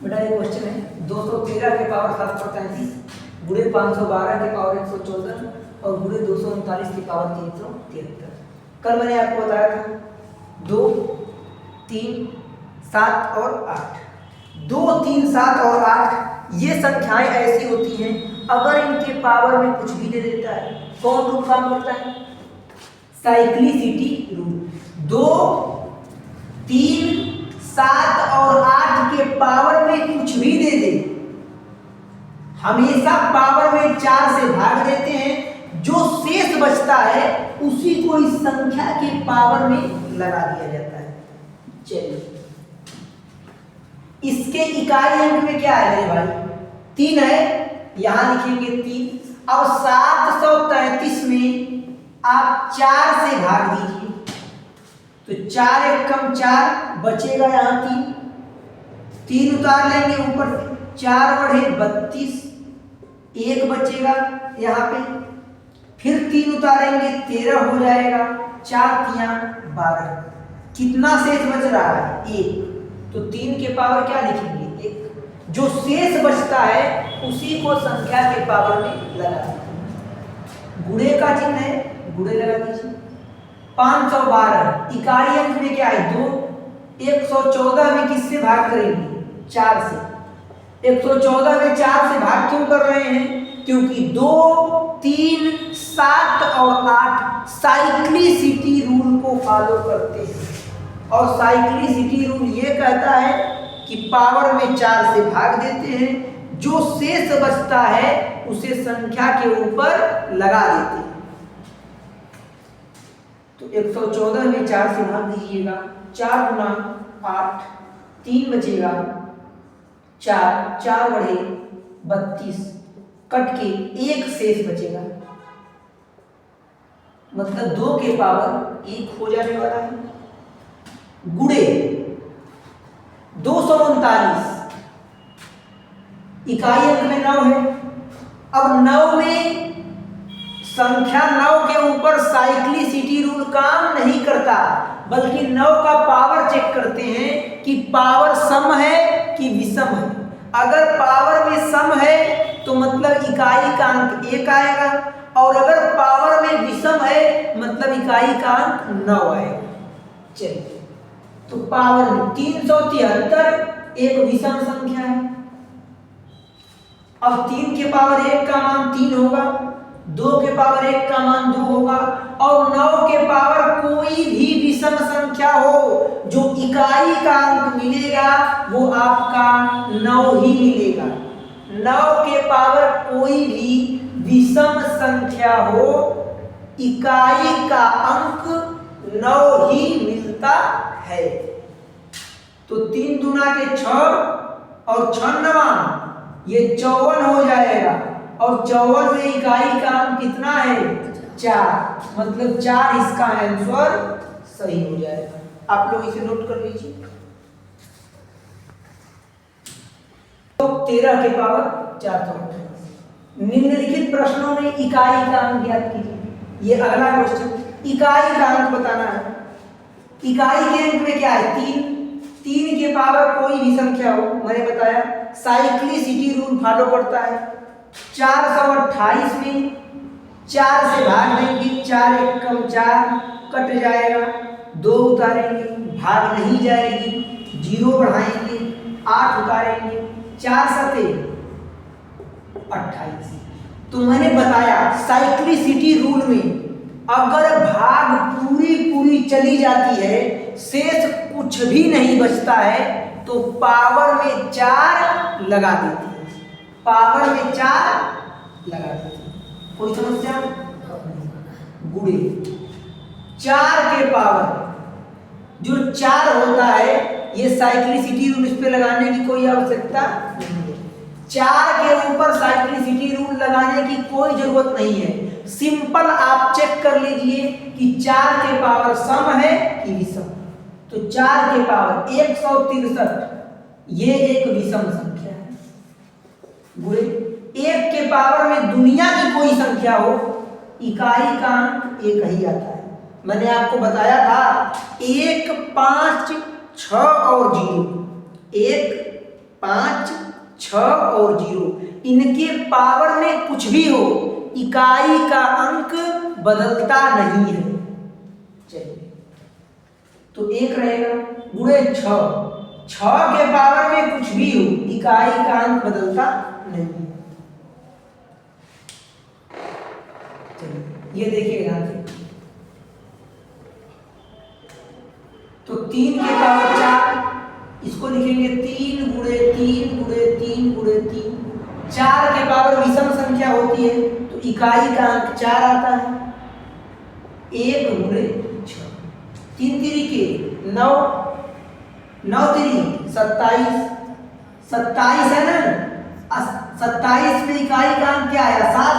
बेटा ये क्वेश्चन है 213 के पावर 735 गुणे 512 के पावर 114 और गुणे 239 के पावर 373। कल मैंने आपको बताया था 2, 3, 7 और 8। 2, 3, 7 और 8 ये संख्याएं ऐसी होती हैं अगर इनके पावर में कुछ भी दे देता है कौन रूल काम करता है? Cyclicity rule. 2, 3, 7 और 8 के पावर में कुछ भी दे दे हमेशा पावर में 4 से भाग देते हैं, जो शेष बचता है उसी को इस संख्या के पावर में लगा दिया जाता है। चलिए इसके इकाई अंक में क्या है मेरे भाई? 3 है, यहां लिखेंगे 3। अब 733 में आप 4 से भाग दीजिए तो 4 एक कम 4 बचेगा, यहाँ 3 उतार लेंगे ऊपर से 4 बढ़े 32, 1 बचेगा यहाँ पे, फिर 3 उतारेंगे 13 हो जाएगा, 4 तियां 12। कितना शेष बच रहा है? 1। तो 3 के पावर क्या लिखेंगे? 1। जो शेष बचता है उसी को संख्या के पावर में लगा दीजिए। गुणे का चिन्ह है, गुणे लगा दीजिए। 512 इकाई अंक में क्या है? 2। 114 में किससे भाग करेंगे? 4 से। 114 में 4 से भाग क्यों कर रहे हैं? क्योंकि 2, 3, 7 और 8 साइक्लिसिटी रूल को फॉलो करते हैं और साइक्लिसिटी रूल ये कहता है कि पावर में 4 से भाग देते हैं, जो शेष बचता है उसे संख्या के ऊपर लगा देते हैं। तो 114 में 4 से भाग दीजिएगा, 4 गुना 8, 3 बचेगा, 4 बढ़े 32, कट के 1 शेष बचेगा, मतलब 2 के पावर 1 हो जाने वाला है। गुणे 239 इकाई अंक में 9 है। अब 9 में संख्या 9 के ऊपर साइक्लिसिटी रूल काम नहीं करता, बल्कि 9 का पावर चेक करते हैं कि पावर सम है कि विषम है। अगर पावर में सम है तो मतलब इकाई का अंक 1 आएगा, और अगर पावर में विषम है मतलब इकाई का अंक 9 आएगा। चलिए तो पावर में 373 एक विषम संख्या है। अब 3 के पावर 1 का मान 3 होगा, 2 के पावर 1 का मान 2 होगा, और 9 के पावर कोई भी विषम संख्या हो जो इकाई का अंक मिलेगा वो आपका 9 ही मिलेगा। 9 के पावर कोई भी विषम संख्या हो इकाई का अंक 9 ही मिलता है। तो 3 दूना के 6 और 6 नवा ये 54 हो जाएगा, और 54 में इकाई का अंक कितना है? 4, मतलब 4 इसका आंसर सही हो जाएगा। आप लोग इसे नोट कर लीजिए। तो 13 के पावर 428। निम्नलिखित प्रश्नों में इकाई का अंक ज्ञात कीजिए। ये अगला क्वेश्चन, इकाई का अंक बताना है। इकाई के अंक में क्या है? 3 के पावर कोई भी संख्या हो, मैंने बताया साइक्लिसिटी रूल फॉलो करता है। 428 में 4 से भाग देंगे, 4 एक कम 4 कट जाएगा, 2 उतारेंगे भाग नहीं जाएगी, 0 बढ़ाएंगे 8 उतारेंगे, 4 सते 28। तो मैंने बताया साइक्लिसिटी रूल में अगर भाग पूरी चली जाती है, शेष कुछ भी नहीं बचता है, तो पावर में 4 लगा देते हैं। पावर में 4 लगा देते हैं। कोई समस्या? गुणे 4 के पावर जो 4 होता है, ये साइक्लिसिटी रूल इस पे लगाने की कोई आवश्यकता नहीं है। 4 के ऊपर साइक्लिसिटी रूल लगाने की कोई जरूरत नहीं है। सिंपल आप चेक कर लीजिए कि 4 के पावर सम है कि विषम। तो 4 के पावर 163 ये एक विषम संख्या है। गुणे 1 के पावर में दुनिया की कोई संख्या हो इकाई का अंक 1 ही आता है। मैंने आपको बताया था 1, 5, 6 और 0। 1, 5, 6 और 0, इनके पावर में कुछ भी हो, इकाई का अंक बदलता नहीं है। चलिए, तो 1 रहेगा गुणे 6, 6 के पावर में कुछ भी हो, इकाई का अंक बदलता नहीं है। चलिए, ये देखिए ध्यान से, तो 3 के पावर 4, इसको लिखेंगे 3 गुणे 3 गुणे 3 गुणे 3। 4 के पावर विषम संख्या होती है तो इकाई का अंक 4 आता है। 1 गुणे 6, 3 तिरिके 9, 9 तिरिक 27, 27 है ना, 27 में इकाई का अंक क्या आया 7,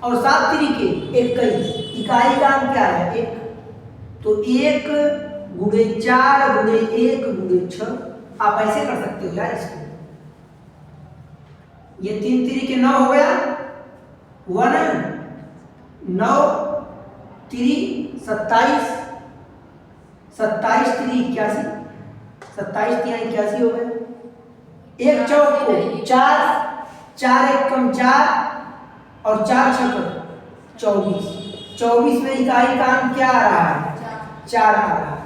और 7 तिरिके 21, इकाई का अंक क्या आया 1। तो 1 गुणे 4 गुणे 1 गुणे 6, आप ऐसे कर सकते हो यार इसको। ये 3 तिरिके 9 हो गया, 1 9 3 27, 27 3 81, 27 3 81 हो गया। 1 चौक को 4, 4 1 कम 4 और 4 6 24, 24 में इकाई का अंक क्या आ रहा है 4 आ रहा है।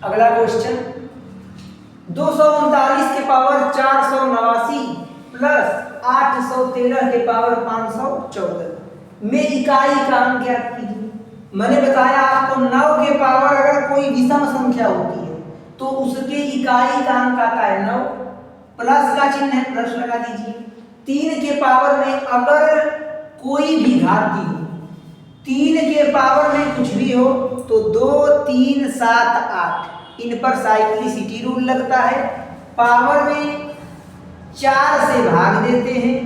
अगला क्वेश्चन, 239 के पावर 489 प्लस 813 के पावर 514 में इकाई का अंक ज्ञात कीजिए। मैंने बताया आपको 9 के पावर अगर कोई विषम संख्या होती है तो उसके इकाई का अंक आता है 9, प्लस का चिन्ह है, प्लस लगा दीजिए। 3 के पावर में अगर कोई भी घाती हो, 3 के पावर में कुछ भी हो तो 2 3 7 8, इन पर साइक्लिसिटी रूल लगता है। पावर में 4 से भाग देते हैं,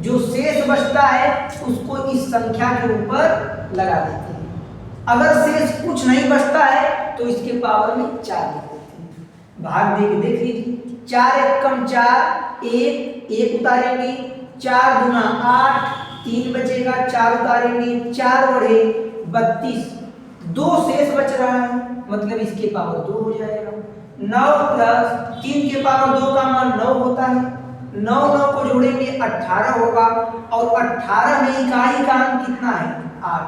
जो शेष बचता है उसको इस संख्या के ऊपर लगा देते हैं। अगर शेष कुछ नहीं बचता है तो इसके पावर में 4 लिख देते हैं। भाग दे के देख लीजिए, 4 1 कम 4 1, 1 उतारेंगे, 4 गुना 8 3 बचेगा, 4 उतारेंगे, 4 बढ़े 32, 2 शेष बच रहा है, मतलब इसके पावर 2 हो जाएगा। 9 प्लस 3 के पावर 2 का मान 9 होता है, 9 9 को जोड़ेंगे 18 होगा, और 18 में इकाई का अंक कितना है 8,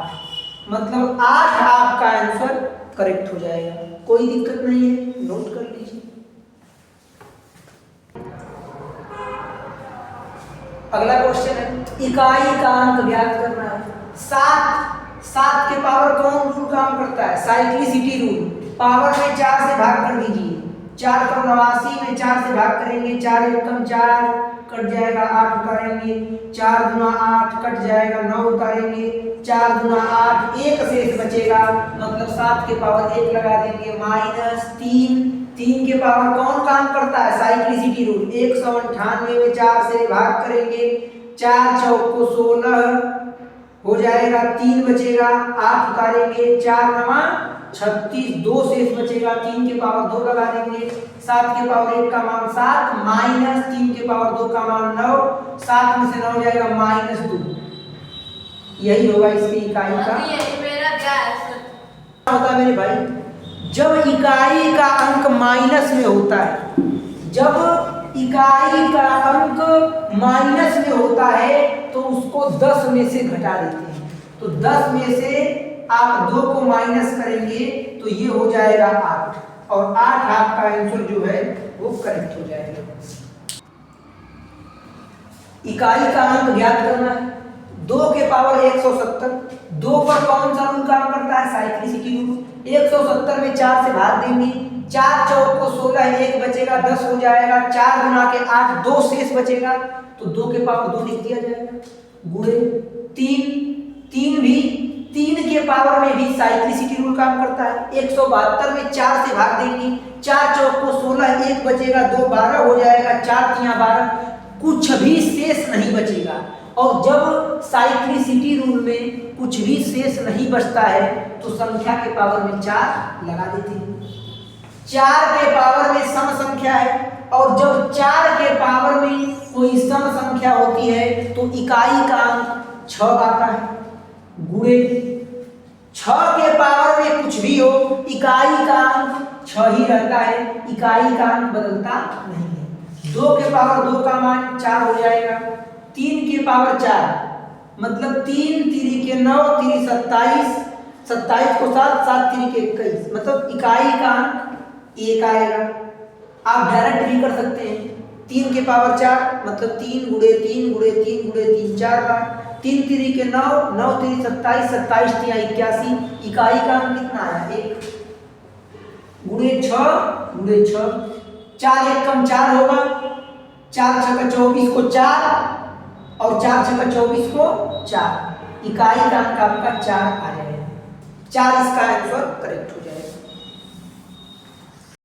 मतलब 8 आपका आंसर करेक्ट हो जाएगा। कोई दिक्कत नहीं है, नोट कर लीजिए। अगला क्वेश्चन है, इकाई का अंक ज्ञात करना है। 7 के पावर कौन रूल काम करता है, साइक्लिसिटी रूल। पावर में 4 से भाग कर दीजिए, 4 को 89 में 4 से भाग करेंगे, 4 1 कम 4 कट जाएगा, 8 उतारेंगे, 4 गुना 8 कट जाएगा, 9 उतारेंगे, 4 गुना 8 1 शेष बचेगा, मतलब 7 के पावर 1 लगा देंगे, -3। 3 के पावर कौन काम करता है, साइक्लिसिटी रूल। 198 में 4 से भाग करेंगे, 4 चौक को 16 हो जाएगा, 3 बचेगा, 8 उतारेंगे, 4 9 36, 2 शेष बचेगा, 3 के पावर 2 लगा देंगे, 7 के पावर 1 का मान 7 माइनस 3 के पावर 2 का मान 9, 7 में से 9 हो जाएगा -2। यही होगा इसकी इकाई का। मेरा क्या होता है मेरे भाई, जब इकाई का अंक माइनस में होता है, जब इकाई का अंक माइनस में होता है तो उसको 10 में से घटा देते हैं। तो 10 में से आप 2 को माइनस करेंगे तो ये हो जाएगा 8, और 8 आपका आंसर जो है वो करेक्ट हो जाएगा। इकाई का अंक ज्ञात करना है। 2 के पावर 170, 2 पर कौन सा रूल काम करता है, साइक्लिसिटी रूल। 170 में 4 से भाग देंगे, 4 चौक को 16, 1 बचेगा, 10 हो जाएगा, 4 गुना के 8, 2 शेष बचेगा, तो 2 के पावर 2 लिख दिया जाएगा, गुणे 3 भी 3 के पावर में भी साइक्लिसिटी रूल काम करता है। 172 में 4 से भाग देंगे, 4 चौक को 16, 1 बचेगा, 2 12 हो जाएगा, 4 3 12, कुछ भी शेष नहीं बचेगा। और जब साइक्लिसिटी रूल में कुछ भी शेष नहीं बचता है तो संख्या के पावर में 4 लगा देते हैं। 4 के पावर में सम संख्या है, और जब 4 के पावर में कोई सम संख्या होती है तो इकाई का अंक 6 आता है, गुणे 6 के पावर चाहे कुछ भी हो, इकाई का अंक 6 ही रहता है, इकाई का अंक बदलता नहीं है। 2 के पावर 2 का मान 4 हो जाएगा। 3 के पावर 4 मतलब 3 3 के 9 3 27, 27 को 7 7 3 के 21, मतलब इकाई का अंक 1 आएगा। आप डायरेक्ट भी कर सकते हैं। 3 के पावर 4 मतलब 3 गुणे 3 गुणे 3 गुणे 3 4 बार। 3 3 के 9 9 3 27, 27 3 81, इकाई का अंक कितना आया 1 गुणे 6 गुणे 6, 4 1 कम 4 होगा, 4 6 का 24 को 4 और 4 6 का 24 को 4, इकाई का अंक आपका 4 आ जाएगा। 4 इसका आंसर करेक्ट।